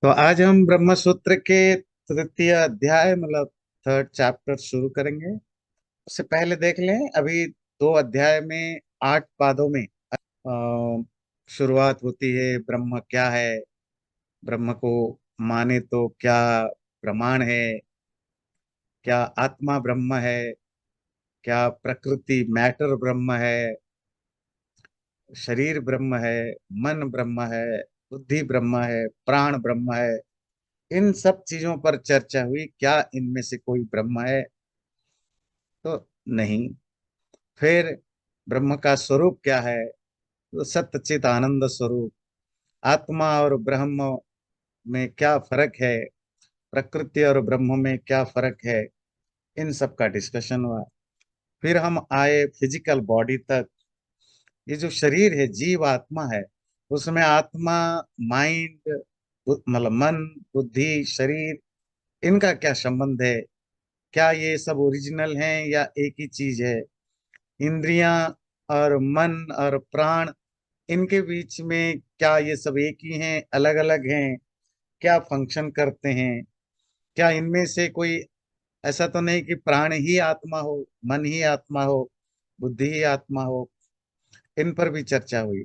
तो आज हम ब्रह्म सूत्र के तृतीय अध्याय मतलब थर्ड चैप्टर शुरू करेंगे। उससे पहले देख लें, अभी दो अध्याय में 8 पादों में शुरुआत होती है। ब्रह्म क्या है, ब्रह्म को माने तो क्या प्रमाण है, क्या आत्मा ब्रह्म है, क्या प्रकृति मैटर ब्रह्म है, शरीर ब्रह्म है, मन ब्रह्म है, बुद्धि ब्रह्म है, प्राण ब्रह्म है। इन सब चीजों पर चर्चा हुई। क्या इनमें से कोई ब्रह्म है? तो नहीं। फिर ब्रह्म का स्वरूप क्या है? तो सच्चित आनंद स्वरूप। आत्मा और ब्रह्म में क्या फर्क है, प्रकृति और ब्रह्म में क्या फर्क है, इन सब का डिस्कशन हुआ। फिर हम आए फिजिकल बॉडी तक। ये जो शरीर है, जीव आत्मा है, उसमें आत्मा, माइंड, मतलब मन, बुद्धि, शरीर, इनका क्या संबंध है? क्या ये सब ओरिजिनल हैं या एक ही चीज है? इंद्रियां और मन और प्राण, इनके बीच में क्या ये सब एक ही हैं, अलग अलग हैं? क्या फंक्शन करते हैं? क्या इनमें से कोई ऐसा तो नहीं कि प्राण ही आत्मा हो, मन ही आत्मा हो, बुद्धि ही आत्मा हो? इन पर भी चर्चा हुई।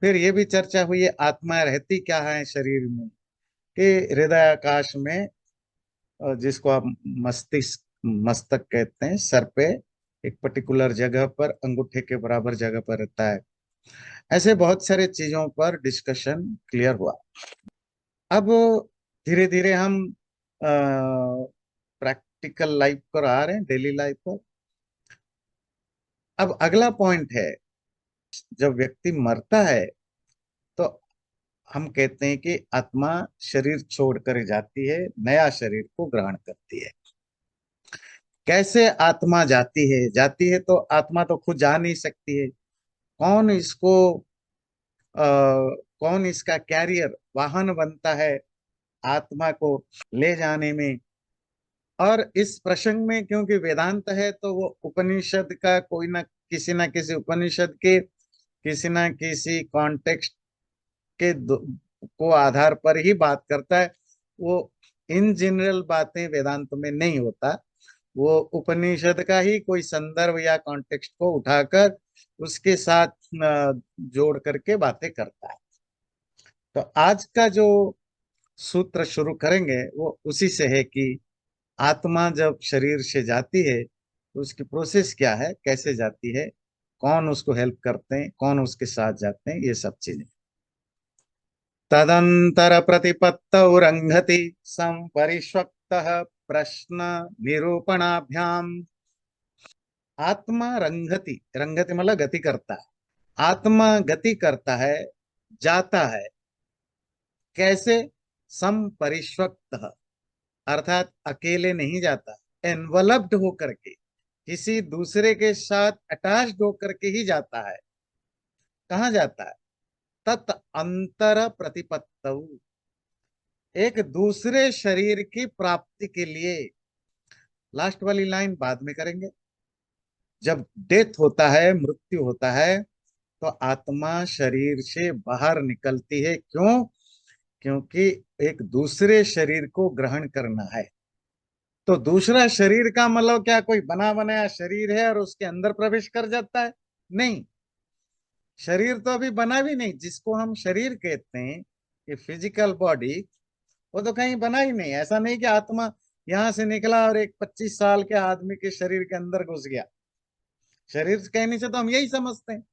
फिर ये भी चर्चा हुई आत्मा रहती क्या है शरीर में, कि हृदय आकाश में, जिसको आप मस्तिष्क, मस्तक कहते हैं, सर पे एक पर्टिकुलर जगह पर, अंगूठे के बराबर जगह पर रहता है। ऐसे बहुत सारे चीजों पर डिस्कशन क्लियर हुआ। अब धीरे धीरे हम प्रैक्टिकल लाइफ पर आ रहे हैं, डेली लाइफ पर। अब अगला पॉइंट है, जब व्यक्ति मरता है तो हम कहते हैं कि आत्मा शरीर छोड़कर जाती है, नया शरीर को ग्रहण करती है। कैसे आत्मा जाती है तो आत्मा तो खुद जा नहीं सकती है। कौन इसको कौन इसका कैरियर, वाहन बनता है आत्मा को ले जाने में? और इस प्रसंग में क्योंकि वेदांत है, तो वो उपनिषद का कोई ना किसी उपनिषद के किसी ना किसी कॉन्टेक्स्ट के को आधार पर ही बात करता है। वो इन जनरल बातें वेदांत में नहीं होता। वो उपनिषद का ही कोई संदर्भ या कॉन्टेक्स्ट को उठाकर उसके साथ जोड़ करके बातें करता है। तो आज का जो सूत्र शुरू करेंगे वो उसी से है कि आत्मा जब शरीर से जाती है तो उसकी प्रोसेस क्या है, कैसे जाती है, कौन उसको हेल्प करते हैं, कौन उसके साथ जाते हैं, ये सब चीजें। तदंतर प्रतिपत्तौ रंघति संपरिष्वक्त प्रश्न निरूपणाभ्याम। आत्मा रंगति, रंगति मतलब गति करता है। आत्मा गति करता है, जाता है। कैसे? संपरिष्वक्त, अर्थात अकेले नहीं जाता, एनवलप्ड होकर के, किसी दूसरे के साथ अटैच्ड होकर के ही जाता है। कहाँ जाता है? तत् अंतर प्रतिपत्तौ, एक दूसरे शरीर की प्राप्ति के लिए। लास्ट वाली लाइन बाद में करेंगे। जब डेथ होता है, मृत्यु होता है, तो आत्मा शरीर से बाहर निकलती है। क्यों? क्योंकि एक दूसरे शरीर को ग्रहण करना है। तो दूसरा शरीर का मतलब क्या कोई बना बनाया शरीर है और उसके अंदर प्रवेश कर जाता है? नहीं। शरीर तो अभी बना भी नहीं। जिसको हम शरीर कहते हैं, ये फिजिकल बॉडी, वो तो कहीं बना ही नहीं। ऐसा नहीं कि आत्मा यहां से निकला और एक 25 साल के आदमी के शरीर के अंदर घुस गया। शरीर कहने से तो हम यही समझते हैं।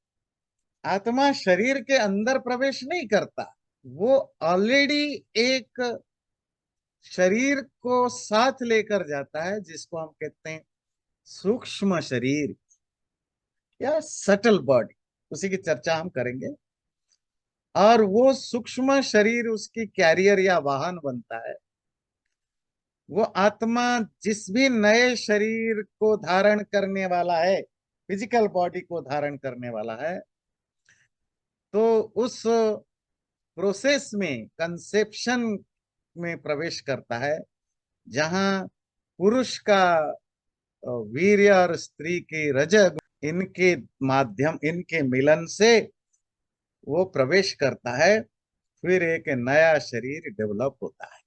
आत्मा शरीर के अंदर प्रवेश नहीं करता। वो ऑलरेडी एक शरीर को साथ लेकर जाता है, जिसको हम कहते हैं सूक्ष्म शरीर या सटल बॉडी। उसी की चर्चा हम करेंगे। और वो सूक्ष्म शरीर उसकी कैरियर या वाहन बनता है। वो आत्मा जिस भी नए शरीर को धारण करने वाला है, फिजिकल बॉडी को धारण करने वाला है, तो उस प्रोसेस में, कंसेप्शन में प्रवेश करता है, जहां पुरुष का वीर्य और स्त्री की रजग, इनके माध्यम, इनके मिलन से वो प्रवेश करता है। फिर एक नया शरीर डेवलप होता है।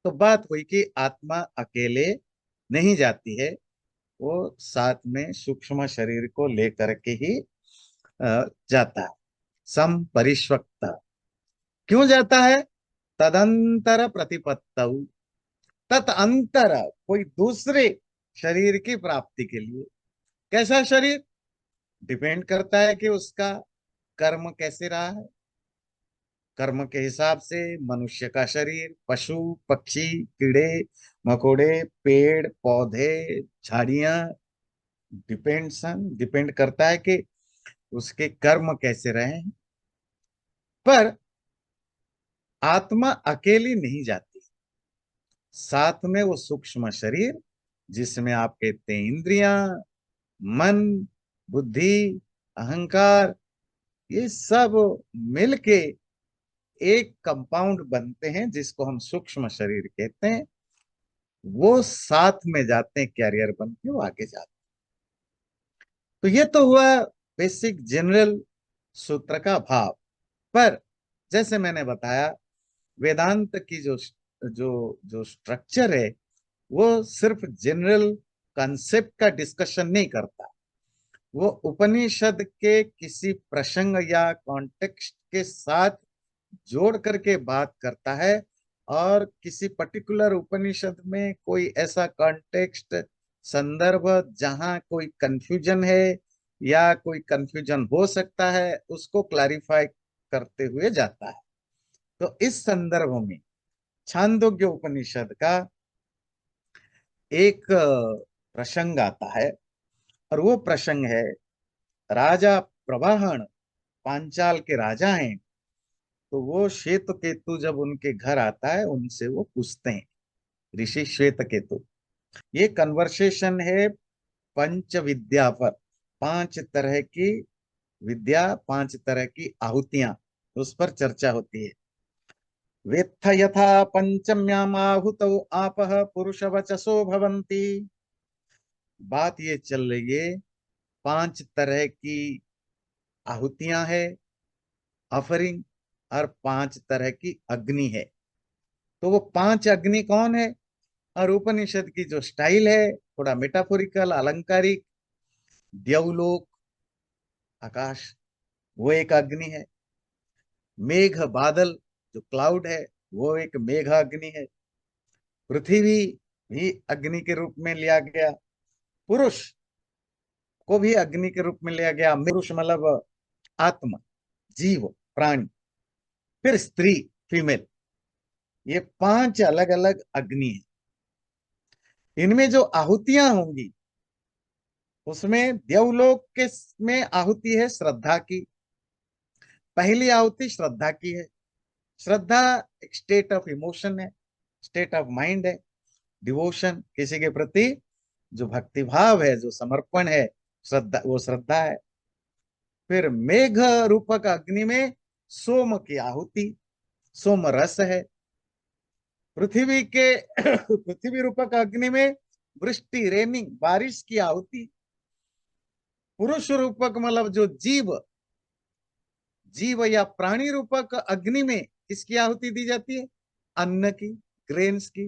तो बात हुई कि आत्मा अकेले नहीं जाती है, वो साथ में सूक्ष्म शरीर को लेकर के ही जाता है। सम परिष्वक्ता क्यों जाता है? तदंतर प्रतिपत्तौ, तदंतर कोई दूसरे शरीर की प्राप्ति के लिए। कैसा शरीर? डिपेंड करता है कि उसका कर्म कैसे रहा है। कर्म के हिसाब से मनुष्य का शरीर, पशु पक्षी, कीड़े मकोड़े, पेड़ पौधे, झाड़ियां, डिपेंड करता है कि उसके कर्म कैसे रहे हैं। पर आत्मा अकेली नहीं जाती, साथ में वो सूक्ष्म शरीर जिसमें आप कहते हैं इंद्रियां, मन, बुद्धि, अहंकार, ये सब मिलके एक कंपाउंड बनते हैं जिसको हम सूक्ष्म शरीर कहते हैं। वो साथ में जाते हैं, कैरियर बन के वो आगे जाते हैं। तो ये तो हुआ बेसिक जनरल सूत्र का भाव। पर जैसे मैंने बताया, वेदांत की जो जो जो स्ट्रक्चर है वो सिर्फ जनरल कंसेप्ट का डिस्कशन नहीं करता। वो उपनिषद के किसी प्रसंग या कॉन्टेक्स्ट के साथ जोड़ करके बात करता है। और किसी पर्टिकुलर उपनिषद में कोई ऐसा कॉन्टेक्स्ट, संदर्भ जहां कोई कंफ्यूजन है या कोई कंफ्यूजन हो सकता है, उसको क्लैरिफाई करते हुए जाता है। तो इस संदर्भ में छांदोग्य उपनिषद का एक प्रसंग आता है। और वो प्रसंग है, राजा प्रवाहन पांचाल के राजा हैं। तो वो श्वेत केतु जब उनके घर आता है, उनसे वो पूछते हैं, ऋषि श्वेत केतु। ये कन्वर्सेशन है पंच विद्या पर, पांच तरह की विद्या, पांच तरह की आहुतियां, उस पर चर्चा होती है। वेत्थ यथा पंचम्याम आहुतौ आपः पुरुषवचसो भवन्ति। बात ये चल रही है, पांच तरह की आहुतियां है, ऑफरिंग, और पांच तरह की अग्नि है। तो वो पांच अग्नि कौन है? और उपनिषद की जो स्टाइल है, थोड़ा मेटाफोरिकल, अलंकारिक, द्यवलोक, आकाश, वो एक अग्नि है। मेघ बादल, जो क्लाउड है, वो एक मेघ अग्नि है। पृथ्वी भी अग्नि के रूप में लिया गया। पुरुष को भी अग्नि के रूप में लिया गया। पुरुष मतलब आत्मा, जीव, प्राणी। फिर स्त्री, फीमेल। ये पांच अलग अलग अग्नि है। इनमें जो आहुतियां होंगी, उसमें देवलोक के में आहुति है श्रद्धा की। पहली आहुति श्रद्धा की है। श्रद्धा एक स्टेट ऑफ इमोशन है, स्टेट ऑफ माइंड है। डिवोशन, किसी के प्रति जो भक्ति भाव है, जो समर्पण है, श्रद्धा, वो श्रद्धा है। फिर मेघ रूपक अग्नि में सोम की आहुति, सोम रस है। पृथ्वी के पृथ्वी रूपक अग्नि में वृष्टि, रेनिंग, बारिश की आहुति। पुरुष रूपक मतलब जो जीव, जीव या प्राणी रूपक अग्नि में किसकी आहुति दी जाती है? अन्न की, ग्रेन्स की,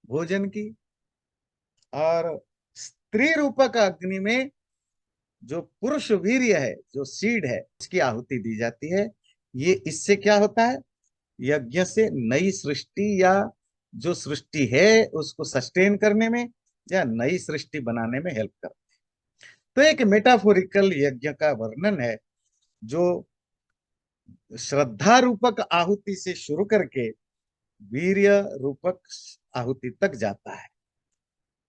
भोजन की। और स्त्री रूपक अग्नि में जो पुरुष वीर्य है, जो सीड है, उसकी आहुति दी जाती है। ये इससे क्या होता है? यज्ञ से नई सृष्टि, या जो सृष्टि है उसको सस्टेन करने में या नई सृष्टि बनाने में हेल्प करता है। तो एक मेटाफोरिकल यज्ञ का वर्णन है, जो श्रद्धा रूपक आहुति से शुरू करके वीर्य रूपक आहुति तक जाता है।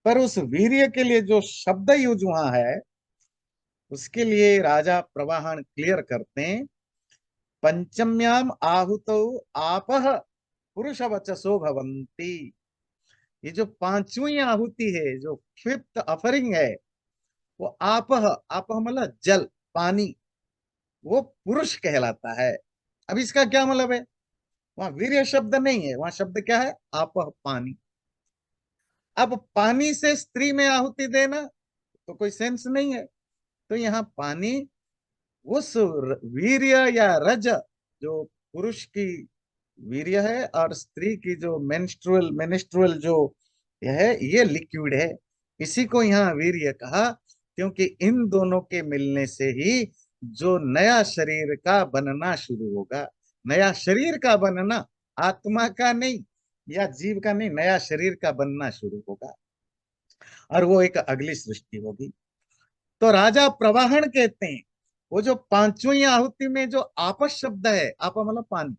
पर उस वीर्य के लिए जो शब्द यूज वहां है, उसके लिए राजा प्रवाहन क्लियर करते हैं, पंचम्याम आहुतो आपह पुरुष वचसो भवंती। ये जो पांचवी आहुति है, जो फिफ्थ ऑफरिंग है, वो आपह, आपह मतलब जल, पानी, वो पुरुष कहलाता है। अब इसका क्या मतलब है? वहां वीर्य शब्द नहीं है, वहां शब्द क्या है? आपह, पानी। अब पानी से स्त्री में आहुति देना तो कोई सेंस नहीं है। तो यहाँ पानी उस वीर्य या रज, जो पुरुष की वीर्य है, और स्त्री की जो मेंस्ट्रुअल मेनिस्ट्रुअल जो यह है, ये लिक्विड है। इसी को यहाँ वीर्य कहा, क्योंकि इन दोनों के मिलने से ही जो नया शरीर का बनना शुरू होगा। नया शरीर का बनना, आत्मा का नहीं या जीव का नहीं, नया शरीर का बनना शुरू होगा, और वो एक अगली सृष्टि होगी। तो राजा प्रवाहन कहते हैं। वो जो पांचवी आहुति में जो आपस शब्द है, आपा मतलब पानी,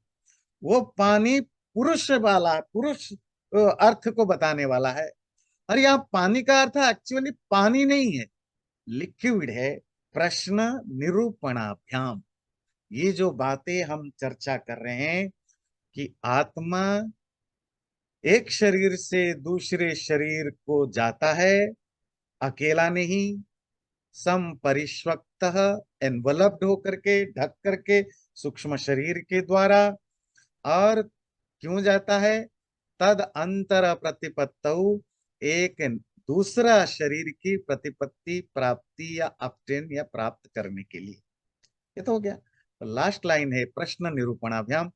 वो पानी पुरुष वाला, पुरुष अर्थ को बताने वाला है। और यहाँ पानी का अर्थ एक्चुअली पानी नहीं है, लिक्विड है। प्रश्न निरूपणाभ्याम, ये जो बातें हम चर्चा कर रहे हैं कि आत्मा एक शरीर से दूसरे शरीर को जाता है, अकेला नहीं, संपरिष्वक्त, एनवलप्ड होकर के, ढक करके, सूक्ष्म शरीर के द्वारा। और क्यों जाता है? तद अंतर प्रतिपत्तौ, एक दूसरा शरीर की प्रतिपत्ति, प्राप्ति या अपटेन या प्राप्त करने के लिए। ये तो हो गया। तो लास्ट लाइन है प्रश्न निरूपणाभ्याम,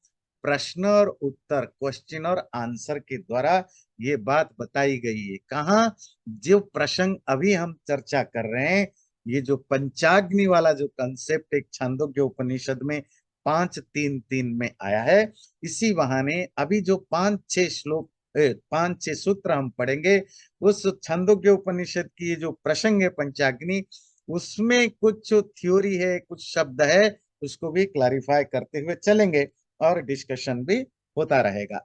प्रश्न और उत्तर, क्वेश्चन और आंसर के द्वारा ये बात बताई गई है। कहा? जो प्रसंग अभी हम चर्चा कर रहे हैं, ये जो पंचाग्नि वाला जो कंसेप्ट एक छांदोग्य उपनिषद में 5-3-3 में आया है, इसी बहाने अभी जो 5-6 श्लोक 5-6 सूत्र हम पढ़ेंगे, उस छांदोग्य उपनिषद की ये जो प्रसंग है पंचाग्नि, उसमें कुछ थ्योरी है, कुछ शब्द है, उसको भी क्लैरिफाई करते हुए चलेंगे और डिस्कशन भी होता रहेगा।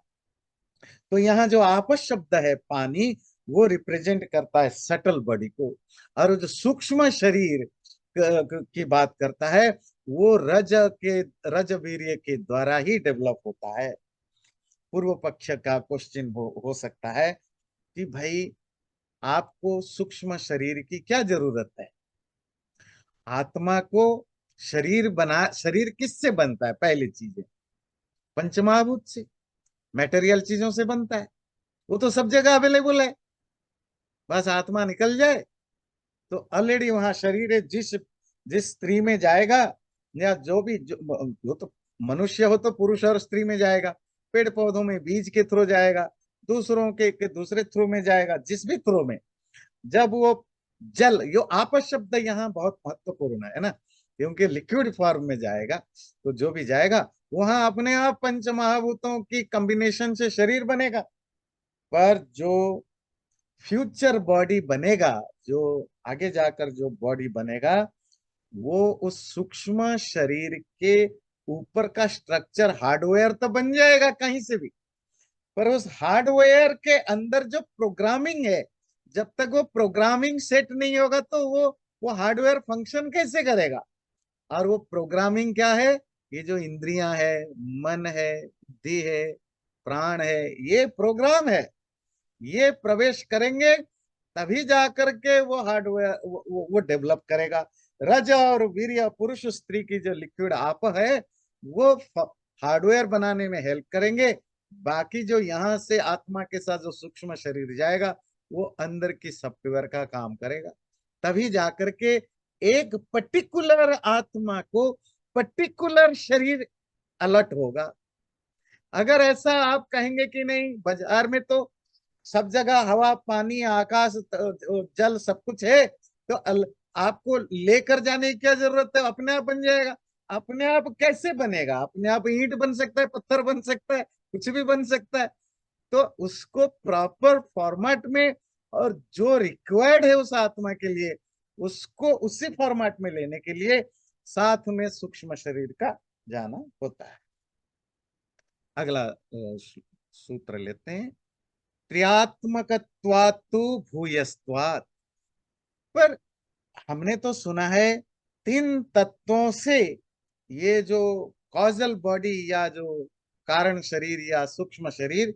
तो यहाँ जो आपस शब्द है पानी, वो रिप्रेजेंट करता है सटल बॉडी को, और जो सूक्ष्म शरीर की बात करता है, वो रज वीर्य के द्वारा ही डेवलप होता है। पूर्व पक्ष का क्वेश्चन हो सकता है कि भाई, आपको सूक्ष्म शरीर की क्या जरूरत है? आत्मा को शरीर किससे बनता है? पहली चीज है पंचमहाभूत से, मेटेरियल चीजों से बनता है। वो तो सब जगह अवेलेबल है, बस आत्मा निकल जाए तो ऑलरेडी वहां शरीर है। जिस जिस स्त्री में जाएगा, या जो भी वो तो मनुष्य हो तो पुरुष और स्त्री में जाएगा, पेड़ पौधों में बीज के थ्रू जाएगा, दूसरों के दूसरे थ्रू में जाएगा, जिस भी थ्रू में, जब वो जल, यो आपस शब्द यहाँ बहुत महत्वपूर्ण है ना, क्योंकि लिक्विड फॉर्म में जाएगा, तो जो भी जाएगा वहां अपने आप पंच महाभूतों की कॉम्बिनेशन से शरीर बनेगा। पर जो फ्यूचर बॉडी बनेगा, जो आगे जाकर जो बॉडी बनेगा, वो उस सूक्ष्म शरीर के ऊपर का स्ट्रक्चर, हार्डवेयर तो बन जाएगा कहीं से भी, पर उस हार्डवेयर के अंदर जो प्रोग्रामिंग है, जब तक वो प्रोग्रामिंग सेट नहीं होगा तो वो हार्डवेयर फंक्शन कैसे करेगा? और वो प्रोग्रामिंग क्या है? ये जो इंद्रियां है, मन है, बुद्धि है, प्राण है, ये प्रोग्राम है। ये प्रवेश करेंगे तभी जाकर के वो हार्डवेयर वो डेवलप करेगा। रज और वीर्य, पुरुष स्त्री की जो लिक्विड आप है, वो हार्डवेयर बनाने में हेल्प करेंगे। बाकी जो यहाँ से आत्मा के साथ जो सूक्ष्म शरीर जाएगा, वो अंदर की सॉफ्टवेयर का काम करेगा। तभी जाकर के एक पर्टिकुलर आत्मा को पर्टिकुलर शरीर अलर्ट होगा। अगर ऐसा आप कहेंगे कि नहीं, बाजार में तो सब जगह हवा, पानी, आकाश, जल सब कुछ है, तो आपको लेकर जाने की क्या जरूरत है? अपने आप बन जाएगा। अपने आप कैसे बनेगा? अपने आप ईंट बन सकता है, पत्थर बन सकता है, कुछ भी बन सकता है। तो उसको प्रॉपर फॉर्मेट में, और जो रिक्वायर्ड है उस आत्मा के लिए, उसको उसी फॉर्मेट में लेने के लिए साथ में सूक्ष्म शरीर का जाना होता है। अगला सूत्र लेते हैं, त्रियात्मकत्वात्तु भूयस्त्वात्। पर हमने तो सुना है 3 तत्वों से ये जो कॉजल बॉडी, या जो कारण शरीर या सूक्ष्म शरीर,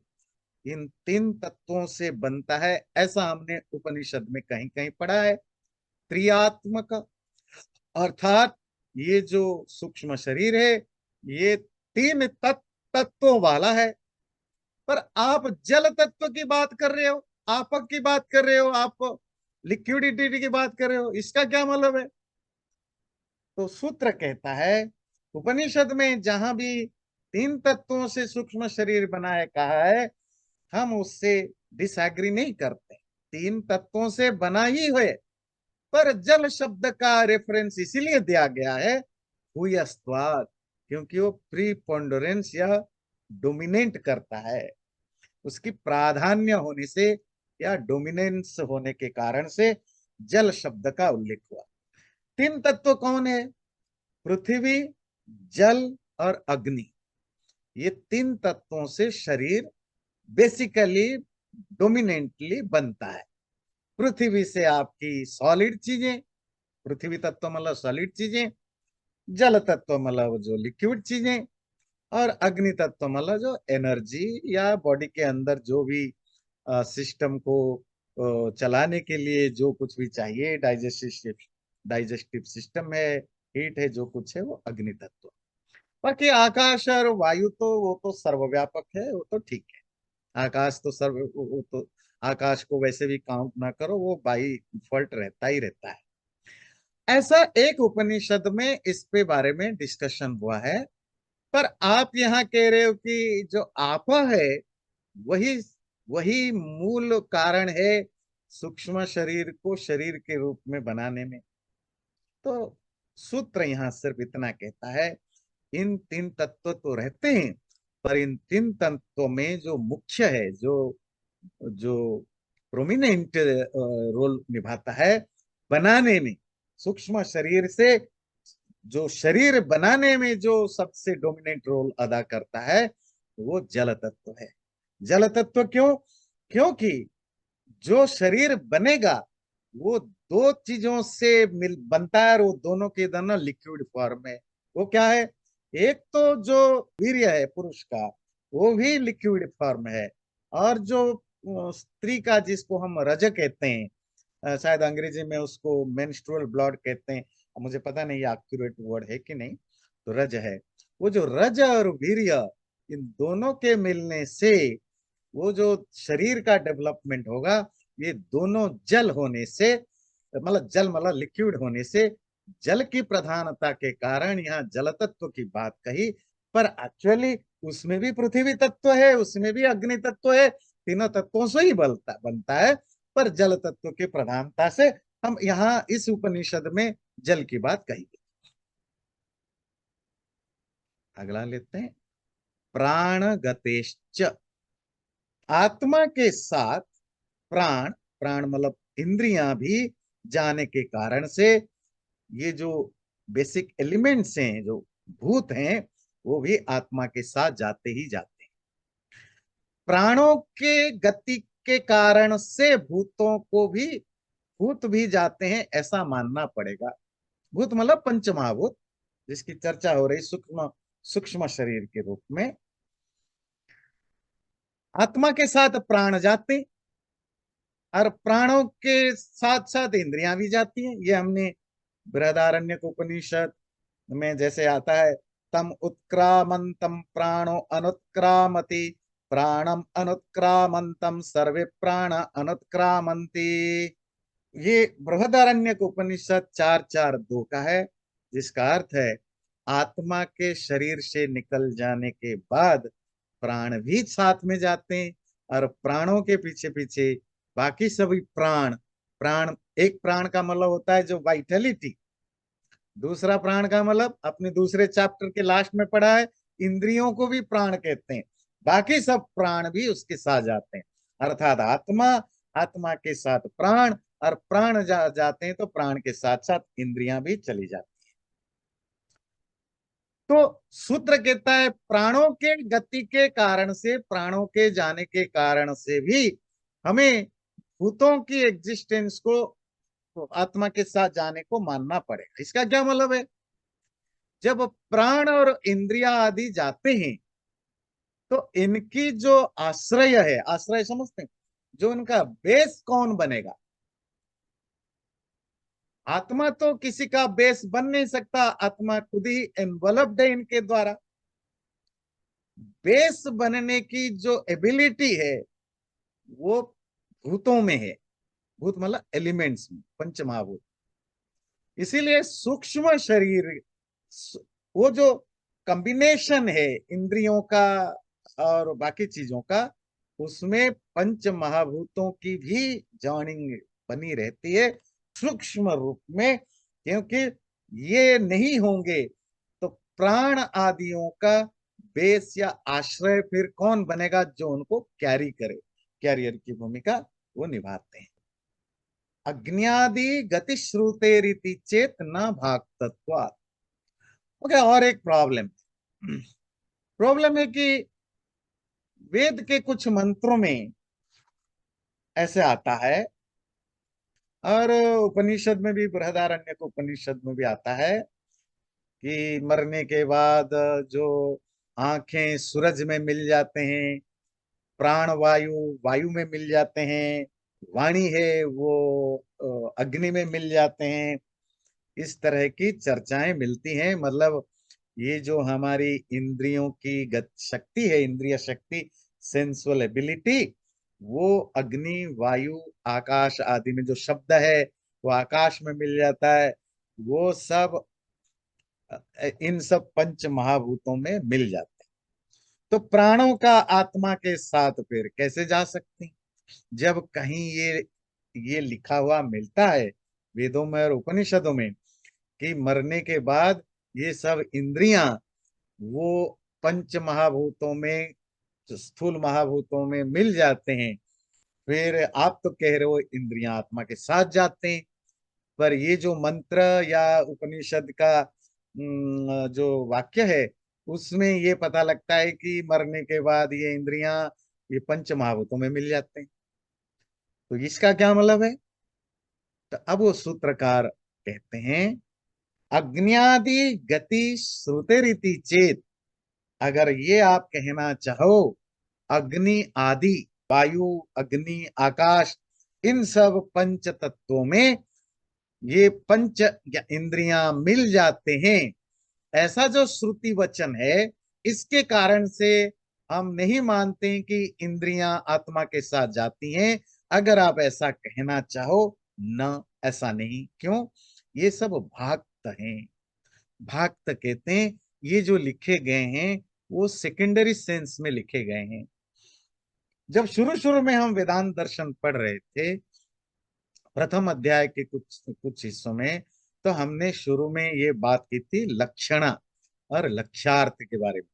इन 3 तत्वों से बनता है, ऐसा हमने उपनिषद में कहीं कहीं पढ़ा है। त्रियात्मक अर्थात ये जो सूक्ष्म शरीर है, ये 3 तत्वों वाला है। पर आप जल तत्व की बात कर रहे हो, आपक की बात कर रहे हो, आप लिक्विडिटी की बात कर रहे हो, इसका क्या मतलब है? तो सूत्र कहता है, उपनिषद में जहां भी तीन तत्वों से सूक्ष्म शरीर बना है कहा है, हम उससे डिसएग्री नहीं करते, तीन तत्वों से बना ही है। पर जल शब्द का रेफरेंस इसीलिए दिया गया है भूयस्त्वात्, क्योंकि वो प्रीपोंडरेंस या डोमिनेट करता है, उसकी प्राधान्य होने से या डोमिनेंस होने के कारण से जल शब्द का उल्लेख हुआ। तीन तत्व कौन है? पृथ्वी, जल और अग्नि। ये तीन तत्वों से शरीर बेसिकली डोमिनेंटली बनता है। पृथ्वी से आपकी सॉलिड चीजें, पृथ्वी तत्व मतलब सॉलिड चीजें, जल तत्व मतलब जो लिक्विड चीजें, और अग्नि तत्व मतलब जो एनर्जी या बॉडी के अंदर जो भी सिस्टम को चलाने के लिए जो कुछ भी चाहिए, डाइजेस्टिव सिस्टम है, हीट है, जो कुछ है वो अग्नि तत्व। बाकी आकाश और वायु तो वो तो सर्वव्यापक है, वो तो ठीक है। आकाश तो सर्व वो तो, आकाश को वैसे भी काउंट ना करो, वो बाई डिफॉल्ट रहता ही रहता है। ऐसा एक उपनिषद में इस पे बारे में डिस्कशन हुआ है। पर आप यहाँ कह रहे हो कि जो आपा है वही वही मूल कारण है सूक्ष्म शरीर को शरीर के रूप में बनाने में। तो सूत्र यहाँ सिर्फ इतना कहता है, इन तीन तत्व तो रहते हैं, पर इन तीन तत्वों में जो मुख्य है, जो जो प्रोमिनेंट रोल निभाता है बनाने में, सूक्ष्म शरीर से जो शरीर बनाने में जो सबसे डोमिनेंट रोल अदा करता है, वो जल तत्व है। जल तत्व क्यों? क्योंकि जो शरीर बनेगा वो दो चीजों से मिल बनता है, और वो दोनों के दोनों लिक्विड फॉर्म है। वो क्या है? एक तो जो वीर्य है पुरुष का, वो भी लिक्विड फॉर्म है, और जो स्त्री का जिसको हम रज कहते हैं, शायद अंग्रेजी में उसको मेंस्ट्रुअल ब्लड कहते हैं, मुझे पता नहीं एक्यूरेट वर्ड है कि नहीं, तो रज है। वो जो रज और वीर्य, इन दोनों के मिलने से वो जो शरीर का डेवलपमेंट होगा, ये दोनों जल होने से, मतलब जल मतलब लिक्विड होने से, जल की प्रधानता के कारण यहाँ जल तत्व की बात कही। पर एक्चुअली उसमें भी पृथ्वी तत्व है, उसमें भी अग्नि तत्व है, तीनों तत्वों से ही बनता है। पर जल तत्व की प्रधानता से हम यहाँ इस उपनिषद में जल की बात कही। अगला लेते हैं, प्राण गतेश्च। आत्मा के साथ प्राण, प्राण मतलब इंद्रियां भी जाने के कारण से ये जो बेसिक एलिमेंट्स हैं, जो भूत हैं, वो भी आत्मा के साथ जाते ही जाते हैं। प्राणों के गति के कारण से भूतों को भी, भूत भी जाते हैं ऐसा मानना पड़ेगा। भूत मतलब पंचमहाभूत, जिसकी चर्चा हो रही सूक्ष्म सूक्ष्म शरीर के रूप में। आत्मा के साथ प्राण जाते, और प्राणों के साथ साथ इंद्रियां भी जाती हैं। ये हमने बृहदारण्यक उपनिषद में जैसे आता है, तम उत्क्रामंतम प्राणो अनुत्क्रामति, प्राणम अनुत्क्रामंतम सर्वे प्राण अनुत्क्रामंति। ये बृहदारण्यक उपनिषद 4:4-2 का है, जिसका अर्थ है आत्मा के शरीर से निकल जाने के बाद प्राण भी साथ में जाते हैं, और प्राणों के पीछे पीछे बाकी सभी प्राण। प्राण, एक प्राण का मतलब होता है जो वाइटलिटी, दूसरा प्राण का मतलब अपने दूसरे चैप्टर के लास्ट में पढ़ा है, इंद्रियों को भी प्राण कहते हैं। बाकी सब प्राण भी उसके साथ जाते हैं, अर्थात आत्मा, आत्मा के साथ प्राण, और प्राण जाते हैं तो प्राण के साथ साथ इंद्रियां भी चली जाती। तो सूत्र कहता है प्राणों के गति के कारण से, प्राणों के जाने के कारण से भी हमें भूतों की एग्जिस्टेंस को आत्मा के साथ जाने को मानना पड़ेगा। इसका क्या मतलब है? जब प्राण और इंद्रिया आदि जाते हैं तो इनकी जो आश्रय है, आश्रय समझते हैं, जो इनका बेस कौन बनेगा? आत्मा तो किसी का बेस बन नहीं सकता, आत्मा खुद ही एनवलप्ड है इनके द्वारा। बेस बनने की जो एबिलिटी है वो भूतों में है। भूत मतलब एलिमेंट्स में, पंचमहाभूत। इसीलिए सूक्ष्म शरीर, वो जो कॉम्बिनेशन है इंद्रियों का और बाकी चीजों का, उसमें पंच महाभूतों की भी जॉइनिंग बनी रहती है सूक्ष्म रूप में, क्योंकि ये नहीं होंगे तो प्राण आदियों का बेस या आश्रय फिर कौन बनेगा जो उनको कैरी करे, कैरियर की भूमिका वो निभाते हैं। अग्न्यादि गति श्रुते रीति चेत न भाग तत्वात्। ओके, और एक प्रॉब्लम, प्रॉब्लम है कि वेद के कुछ मंत्रों में ऐसे आता है, और उपनिषद में भी, बृहदारण्यक उपनिषद में भी आता है कि मरने के बाद जो आंखें सूरज में मिल जाते हैं, प्राण वायु वायु में मिल जाते हैं, वाणी है वो अग्नि में मिल जाते हैं, इस तरह की चर्चाएं मिलती हैं। मतलब ये जो हमारी इंद्रियों की गत शक्ति है, इंद्रिय शक्ति, सेंसुअल एबिलिटी, वो अग्नि वायु आकाश आदि में जो शब्द है वो आकाश में मिल जाता है, वो सब इन सब पंच महाभूतों में मिल जाता है। तो प्राणों का आत्मा के साथ फिर कैसे जा सकते हैं, जब कहीं ये लिखा हुआ मिलता है वेदों में और उपनिषदों में कि मरने के बाद ये सब इंद्रियां वो पंच महाभूतों में, स्थूल महाभूतों में मिल जाते हैं, फिर आप तो कह रहे हो इंद्रियां आत्मा के साथ जाते हैं, पर ये जो मंत्र या उपनिषद का जो वाक्य है उसमें ये पता लगता है कि मरने के बाद ये इंद्रियां ये पंच महाभूतों में मिल जाते हैं। तो इसका क्या मतलब है? तो अब वो सूत्रकार कहते हैं, अग्न्यादि गति श्रुतेरिति चेत, अगर ये आप कहना चाहो अग्नि आदि, वायु अग्नि आकाश, इन सब पंच तत्वों में ये पंच इंद्रियां मिल जाते हैं, ऐसा जो श्रुति वचन है इसके कारण से हम नहीं मानते हैं कि इंद्रियां आत्मा के साथ जाती हैं। अगर आप ऐसा कहना चाहो, न, ऐसा नहीं। क्यों? ये सब भाक्त हैं। भाक्त कहते हैं ये जो लिखे गए हैं वो सेकेंडरी सेंस में लिखे गए हैं। जब शुरू शुरू में हम वेदांत दर्शन पढ़ रहे थे, प्रथम अध्याय के कुछ कुछ हिस्सों में, तो हमने शुरू में ये बात की थी लक्षणा और लक्ष्यार्थ के बारे में।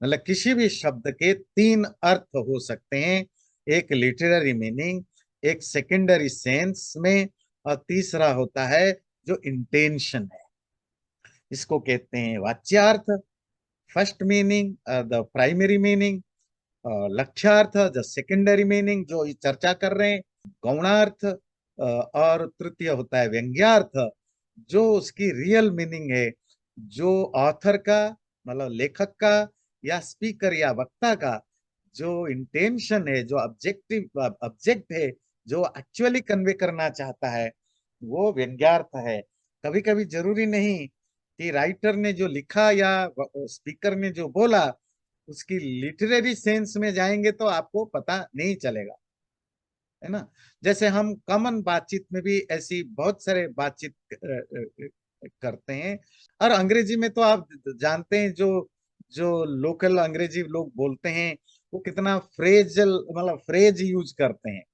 मतलब किसी भी शब्द के तीन अर्थ हो सकते हैं, एक लिटरेरी मीनिंग, एक सेकेंडरी सेंस में, और तीसरा होता है जो इंटेंशन है, इसको कहते हैं वाच्यार्थ, first meaning the primary meaning, लक्ष्यार्थ द सेकेंडरी मीनिंग जो चर्चा कर रहे हैं, गौणार्थ, और तृतीय होता है व्यंग्यार्थ, जो उसकी रियल मीनिंग है, जो ऑथर का, मतलब लेखक का या स्पीकर या वक्ता का जो इंटेंशन है, जो ऑब्जेक्टिव ऑब्जेक्ट है, जो एक्चुअली कन्वे करना चाहता है, वो व्यंग्यार्थ है। कभी कभी जरूरी नहीं कि राइटर ने जो लिखा या स्पीकर ने जो बोला उसकी लिटरेरी सेंस में जाएंगे तो आपको पता नहीं चलेगा, है ना। जैसे हम कॉमन बातचीत में भी ऐसी बहुत सारे बातचीत करते हैं, और अंग्रेजी में तो आप जानते हैं जो जो लोकल अंग्रेजी लोग बोलते हैं वो कितना फ्रेजल, मतलब फ्रेज यूज करते हैं।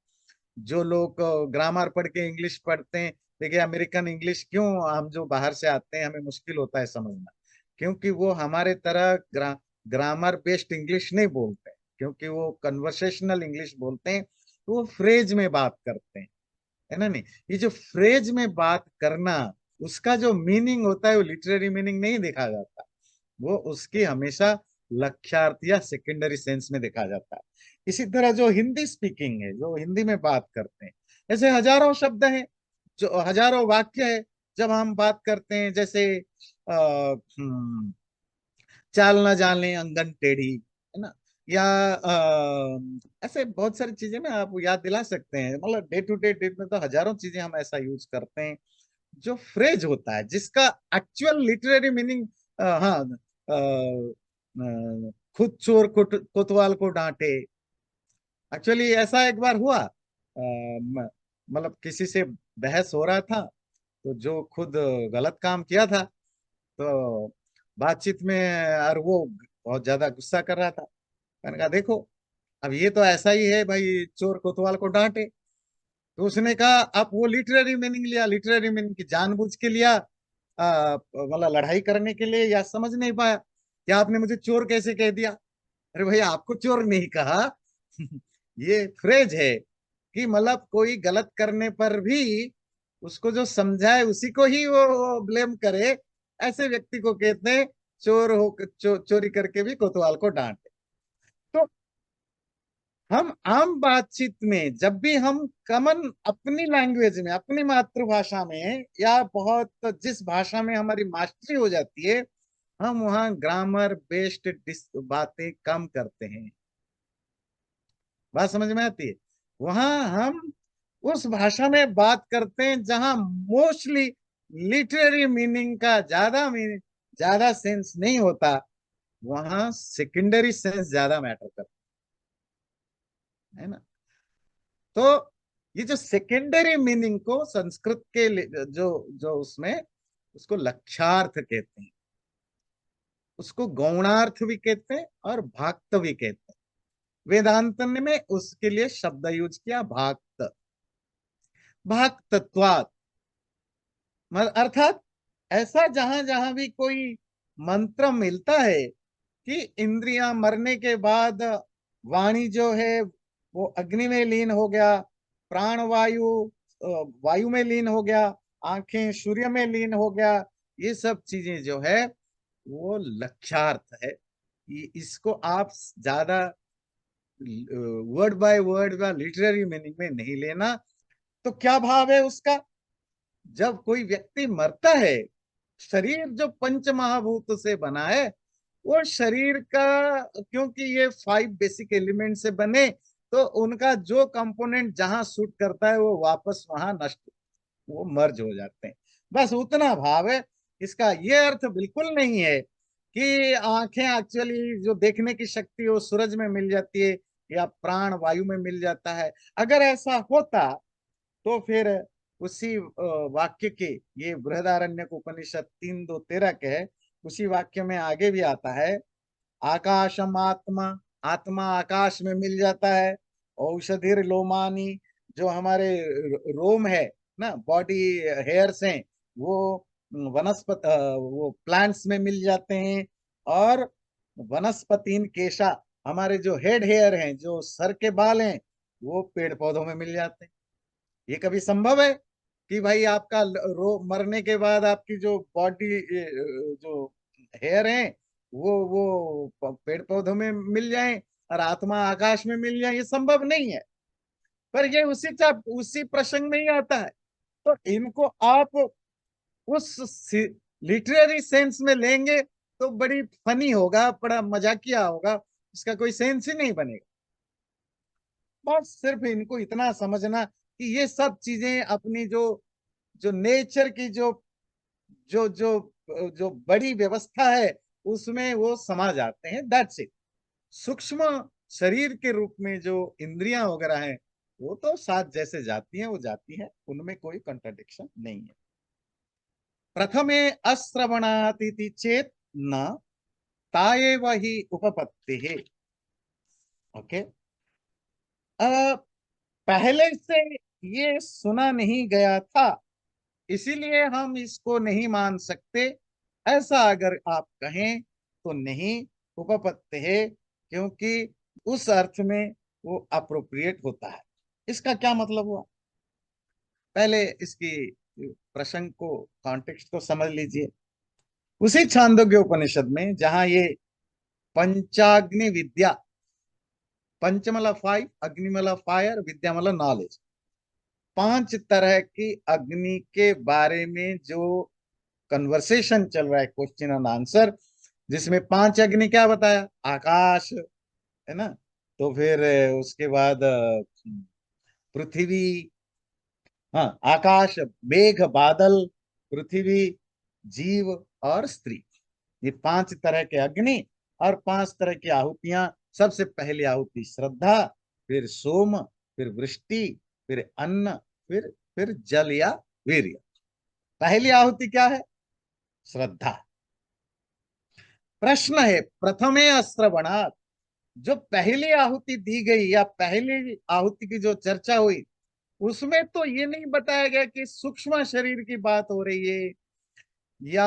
जो लोग ग्रामर पढ़ के इंग्लिश पढ़ते हैं, देखिए अमेरिकन इंग्लिश क्यों, हम जो बाहर से आते हैं हमें मुश्किल होता है समझना, क्योंकि वो हमारे तरह ग्रामर बेस्ड इंग्लिश नहीं बोलते, क्योंकि वो कन्वर्सेशनल इंग्लिश बोलते हैं, तो वो फ्रेज में बात करते हैं, है ना। नहीं, ये जो फ्रेज में बात करना, उसका जो मीनिंग होता है वो लिटरेरी मीनिंग नहीं देखा जाता, वो उसकी हमेशा लक्ष्यार्थ या सेकेंडरी सेंस में देखा जाता है। इसी तरह जो हिंदी स्पीकिंग है, जो हिंदी में बात करते हैं, ऐसे हजारों शब्द हैं, जो हजारों वाक्य है। जब हम बात करते हैं जैसे चाल ना जाने अंगन टेढ़ी, है ना, या ऐसे बहुत सारी चीजें ना आप याद दिला सकते हैं। मतलब डे टू डे डेट में तो हजारों चीजें हम ऐसा यूज करते हैं जो फ्रेज होता है, जिसका एक्चुअल लिटरेरी मीनिंग, हाँ, खुद चोर कोतवाल को डांटे। एक्चुअली ऐसा एक बार हुआ, मतलब किसी से बहस हो रहा था, तो जो खुद गलत काम किया था, तो बातचीत में, और वो बहुत ज्यादा गुस्सा कर रहा था। मैंने कहा देखो, अब ये तो ऐसा ही है भाई, चोर कोतवाल को डांटे। तो उसने कहा, आप वो लिटरेरी मीनिंग लिया, लिटरेरी मीनिंग की जानबूझ के लिया, मतलब लड़ाई करने के लिए, या समझ नहीं पाया कि आपने मुझे चोर कैसे कह दिया। अरे भाई, आपको चोर नहीं कहा। ये फ्रेज है कि मतलब कोई गलत करने पर भी उसको जो समझाए उसी को ही वो ब्लेम करे, ऐसे व्यक्ति को कहते हैं चोर हो, चोरी करके भी कोतवाल को डांटे। तो हम आम बातचीत में जब भी हम कॉमन अपनी लैंग्वेज में, अपनी मातृभाषा में, या बहुत जिस भाषा में हमारी मास्टरी हो जाती है, हम वहाँ ग्रामर बेस्ड बातें कम करते हैं। बात समझ में आती है? वहां हम उस भाषा में बात करते हैं जहां मोस्टली लिटरेरी मीनिंग का ज्यादा सेंस नहीं होता, वहां सेकेंडरी सेंस ज्यादा मैटर करता है ना। तो ये जो सेकेंडरी मीनिंग को संस्कृत के जो जो उसमें, उसको लक्ष्यार्थ कहते हैं, उसको गौणार्थ भी कहते हैं और भाक्त भी कहते हैं। वेदांत ने में उसके लिए शब्द यूज किया, भाक्त। भाक्तत्वात्, अर्थात ऐसा जहां जहां भी कोई मंत्र मिलता है कि इंद्रियां मरने के बाद वाणी जो है वो अग्नि में लीन हो गया, प्राण वायु वायु में लीन हो गया, आंखें सूर्य में लीन हो गया, ये सब चीजें जो है वो लक्ष्यार्थ है। इसको आप ज्यादा वर्ड बाय वर्ड या लिटरेरी मीनिंग में नहीं लेना। तो क्या भाव है उसका? जब कोई व्यक्ति मरता है, शरीर जो पंच महाभूत से बना है, वो शरीर का, क्योंकि ये 5 बेसिक एलिमेंट से बने, तो उनका जो कंपोनेंट जहां सूट करता है वो वापस वहां नष्ट, वो मर्ज हो जाते हैं। बस उतना भाव है इसका। ये अर्थ बिल्कुल नहीं है कि आंखें एक्चुअली जो देखने की शक्ति है वो सूरज में मिल जाती है या प्राण वायु में मिल जाता है। अगर ऐसा होता तो फिर उसी वाक्य के, ये बृहदारण्यक उपनिषद 3:2-13 के है, उसी वाक्य में आगे भी आता है, आकाशम आत्मा, आत्मा आकाश में मिल जाता है। औषधिर लोमानी, जो हमारे रोम है ना, बॉडी हेयर्स हैं, वो वनस्पत वो प्लांट्स में मिल जाते हैं। और वनस्पतिन केशा, हमारे जो हेड हेयर हैं, जो सर के बाल हैं, वो पेड़ पौधों में मिल जाते हैं। ये कभी संभव है कि भाई आपका मरने के बाद आपकी जो बॉडी, जो हेयर है, वो पेड़ पौधों में मिल जाए और आत्मा आकाश में मिल जाए? ये संभव नहीं है। पर ये उसी प्रसंग में ही आता है। तो इनको आप उस लिटरेरी सेंस में लेंगे तो बड़ी फनी होगा, बड़ा मजाकिया होगा, इसका कोई सेंस ही नहीं बनेगा। बस सिर्फ इनको इतना समझना कि ये सब चीजें अपनी जो जो नेचर की जो जो जो बड़ी व्यवस्था है उसमें वो समा जाते हैं, दैट्स इट। सूक्ष्म शरीर के रूप में जो इंद्रियां वगैरह हैं, वो तो साथ जैसे जाती हैं वो जाती हैं, उनमें कोई कंट्राडिक्शन नहीं है। प्रथमे अश्रवणातीति चेत न ताएव ही उपपत्ति है। ओके, पहले से ये सुना नहीं गया था, इसीलिए हम इसको नहीं मान सकते, ऐसा अगर आप कहें तो नहीं उपपत्ति है, क्योंकि उस अर्थ में वो अप्रोप्रिएट होता है। इसका क्या मतलब हुआ? पहले इसकी प्रसंग को, कॉन्टेक्स्ट को समझ लीजिए। उसी छांदोग्य उपनिषद में जहां ये पंचाग्नि विद्या, पंचमला 5, अग्निमला फायर, विद्यामला नॉलेज, 5 तरह की अग्नि के बारे में जो कन्वर्सेशन चल रहा है, क्वेश्चन एंड आंसर, जिसमें 5 अग्नि क्या बताया? आकाश, है ना। तो फिर उसके बाद पृथ्वी, हाँ, आकाश, मेघ, बादल, पृथ्वी, जीव और स्त्री, ये 5 तरह के अग्नि और 5 तरह की आहुतियां। सबसे पहली आहुति श्रद्धा, फिर सोम, फिर वृष्टि, फिर अन्न, फिर जल या वीर्य। पहली आहुति क्या है? श्रद्धा। प्रश्न है प्रथमे अश्रवणात्, जो पहली आहुति दी गई या पहली आहुति की जो चर्चा हुई, उसमें तो ये नहीं बताया गया कि सूक्ष्म शरीर की बात हो रही है या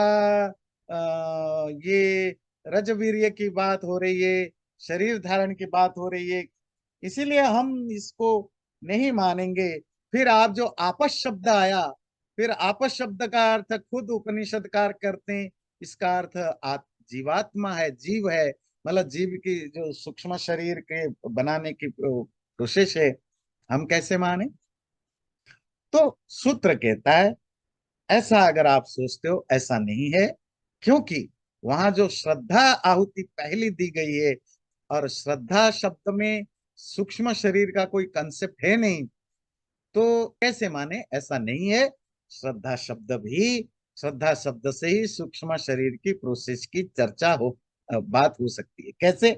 ये रजवीर्य की बात हो रही है, शरीर धारण की बात हो रही है। इसीलिए हम इसको नहीं मानेंगे। फिर आप जो आपस शब्द आया, फिर आपस शब्द का अर्थ खुद उपनिषदकार करते हैं, इसका अर्थ जीवात्मा है, जीव है, मतलब जीव की जो सूक्ष्म शरीर के बनाने की कोशिश है, हम कैसे माने? तो सूत्र कहता है ऐसा अगर आप सोचते हो, ऐसा नहीं है, क्योंकि वहां जो श्रद्धा आहुति पहली दी गई है, और श्रद्धा शब्द में सूक्ष्म शरीर का कोई कंसेप्ट है नहीं, तो कैसे माने? ऐसा नहीं है। श्रद्धा शब्द भी, श्रद्धा शब्द से ही सूक्ष्म शरीर की प्रोसेस की चर्चा हो, बात हो सकती है। कैसे?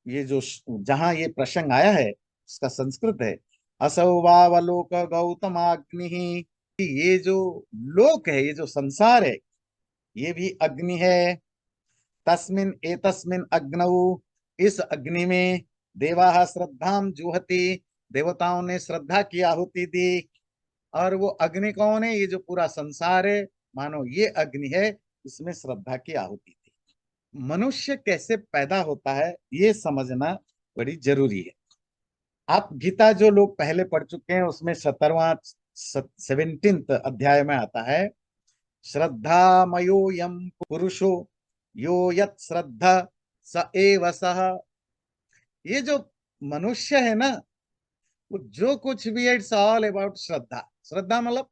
ये जो जहां ये प्रसंग आया है, इसका संस्कृत है, असौ वावलोक गौतमाग्नि। ये जो लोक है, ये जो संसार है, ये भी अग्नि है। तस्मिन एतस्मिन अग्नौ, इस अग्नि में देवाः श्रद्धाम जुहति, देवताओं ने श्रद्धा की आहुति दी। और वो अग्नि कौन है? ये जो पूरा संसार है, मानो ये अग्नि है, इसमें श्रद्धा की आहुति थी। मनुष्य कैसे पैदा होता है, ये समझना बड़ी जरूरी है। आप गीता जो लोग पहले पढ़ चुके हैं, उसमें 17वां अध्याय में आता है, श्रद्धा मयो यम पुरुषो यो यत श्रद्धा स एव सः। ये जो मनुष्य है ना, वो जो कुछ भी है, इट्स ऑल अबाउट श्रद्धा। श्रद्धा मतलब